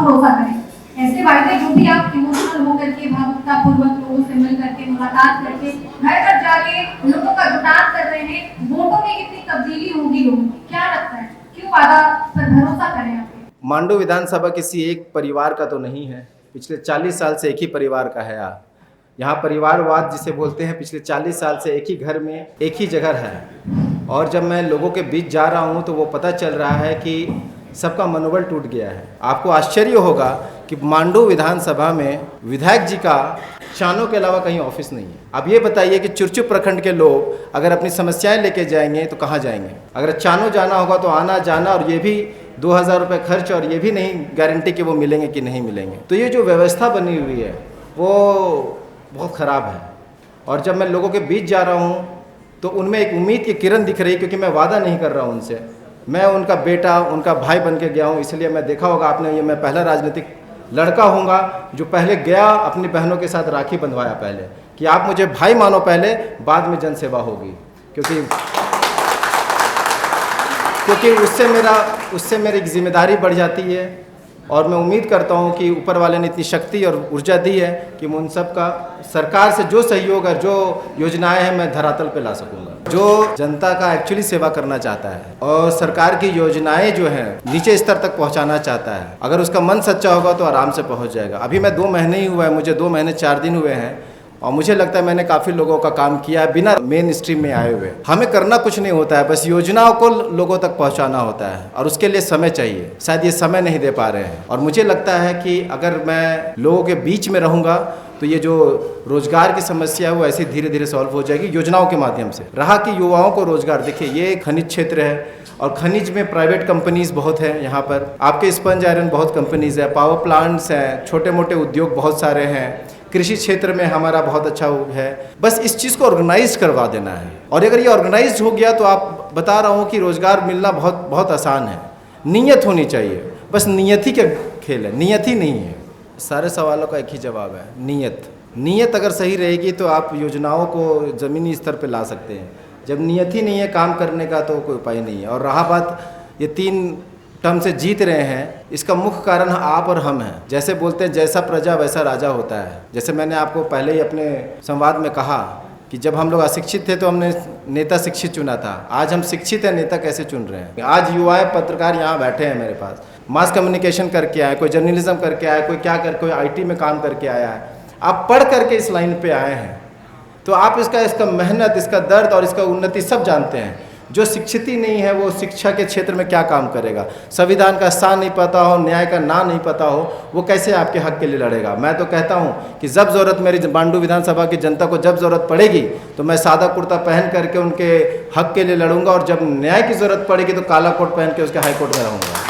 भरोसा करें? ऐसे वायदे जो भी आप इमोशनल होकर के भावुकता पूर्वक लोगों से मिल करके मुलाकात करके घर घर जाके लोगों का जुटान कर रहे हैं, वोटों में कितनी तब्दीली होगी लोगों की, क्या लगता है? क्यों वादा पर भरोसा करें आप? मांडू विधानसभा किसी एक परिवार का तो नहीं है। पिछले 40 साल से एक ही परिवार का है। यहाँ परिवारवाद जिसे बोलते हैं, पिछले 40 साल से एक ही घर में एक ही जगह है। और जब मैं लोगों के बीच जा रहा हूँ तो वो पता चल रहा है कि सबका मनोबल टूट गया है। आपको आश्चर्य होगा कि मांडू विधानसभा में विधायक जी का चानों के अलावा कहीं ऑफिस नहीं है। अब ये बताइए कि चुरचू प्रखंड के लोग अगर अपनी समस्याएं लेके जाएंगे तो कहाँ जाएंगे? अगर चानो जाना होगा तो आना जाना, और ये भी 2000 रुपये खर्च, और ये भी नहीं गारंटी कि वो मिलेंगे कि नहीं मिलेंगे। तो ये जो व्यवस्था बनी हुई है वो बहुत ख़राब है। और जब मैं लोगों के बीच जा रहा हूँ तो उनमें एक उम्मीद की किरण दिख रही है, क्योंकि मैं वादा नहीं कर रहा हूँ उनसे। मैं उनका बेटा, उनका भाई बन के गया हूँ। इसलिए मैं देखा होगा आपने, ये मैं पहला राजनीतिक लड़का होऊंगा जो पहले गया अपनी बहनों के साथ राखी बंधवाया पहले, कि आप मुझे भाई मानो पहले, बाद में जनसेवा होगी। क्योंकि उससे मेरी जिम्मेदारी बढ़ जाती है। और मैं उम्मीद करता हूं कि ऊपर वाले ने इतनी शक्ति और ऊर्जा दी है कि मैं उन सब का सरकार से जो सहयोग और जो योजनाएं हैं मैं धरातल पे ला सकूंगा। जो जनता का एक्चुअली सेवा करना चाहता है और सरकार की योजनाएं जो हैं नीचे स्तर तक पहुंचाना चाहता है, अगर उसका मन सच्चा होगा तो आराम से पहुंच जाएगा। अभी मैं 2 महीने ही हुआ है, मुझे 2 महीने 4 दिन हुए हैं, और मुझे लगता है मैंने काफ़ी लोगों का काम किया है बिना मेन स्ट्रीम में आए हुए। हमें करना कुछ नहीं होता है, बस योजनाओं को लोगों तक पहुंचाना होता है, और उसके लिए समय चाहिए। शायद ये समय नहीं दे पा रहे हैं। और मुझे लगता है कि अगर मैं लोगों के बीच में रहूँगा तो ये जो रोजगार की समस्या है वो ऐसे धीरे धीरे सॉल्व हो जाएगी योजनाओं के माध्यम से। रहा कि युवाओं को रोजगार, देखिए ये खनिज क्षेत्र है और खनिज में प्राइवेट कंपनीज बहुत हैं। यहाँ पर आपके स्पंज आयरन बहुत कंपनीज है, पावर प्लांट्स हैं, छोटे मोटे उद्योग बहुत सारे हैं, कृषि क्षेत्र में हमारा बहुत अच्छा है। बस इस चीज़ को ऑर्गेनाइज करवा देना है। और अगर ये ऑर्गेनाइज हो गया तो आप बता रहा हूँ कि रोजगार मिलना बहुत बहुत आसान है। नीयत होनी चाहिए, बस नीयत ही का खेल है, नीयत ही नहीं है। सारे सवालों का एक ही जवाब है, नीयत अगर सही रहेगी तो आप योजनाओं को ज़मीनी स्तर पे ला सकते हैं। जब नीयत ही नहीं है काम करने का तो कोई उपाय नहीं है। और रहा बात ये 3 टर्म से जीत रहे हैं, इसका मुख्य कारण आप और हम हैं। जैसे बोलते हैं जैसा प्रजा वैसा राजा होता है। जैसे मैंने आपको पहले ही अपने संवाद में कहा कि जब हम लोग अशिक्षित थे तो हमने नेता शिक्षित चुना था। आज हम शिक्षित हैं, नेता कैसे चुन रहे हैं? आज युवा पत्रकार यहाँ बैठे हैं मेरे पास, मास कम्युनिकेशन करके आए, कोई जर्नलिज्म करके आया, कोई क्या कर, कोई IT में काम करके आया है। आप पढ़ करके इस लाइन पे आए हैं तो आप इसका मेहनत, इसका दर्द और इसका उन्नति सब जानते हैं। जो शिक्षित ही नहीं है वो शिक्षा के क्षेत्र में क्या काम करेगा? संविधान का सा नहीं पता हो, न्याय का ना नहीं पता हो, वो कैसे आपके हक के लिए लड़ेगा? मैं तो कहता हूँ कि जब ज़रूरत मेरी मांडू विधानसभा की जनता को जब ज़रूरत पड़ेगी तो मैं सादा कुर्ता पहन करके उनके हक के लिए लड़ूंगा, और जब न्याय की ज़रूरत पड़ेगी तो काला कोट पहन के उसके हाई कोर्ट में रहूँगा।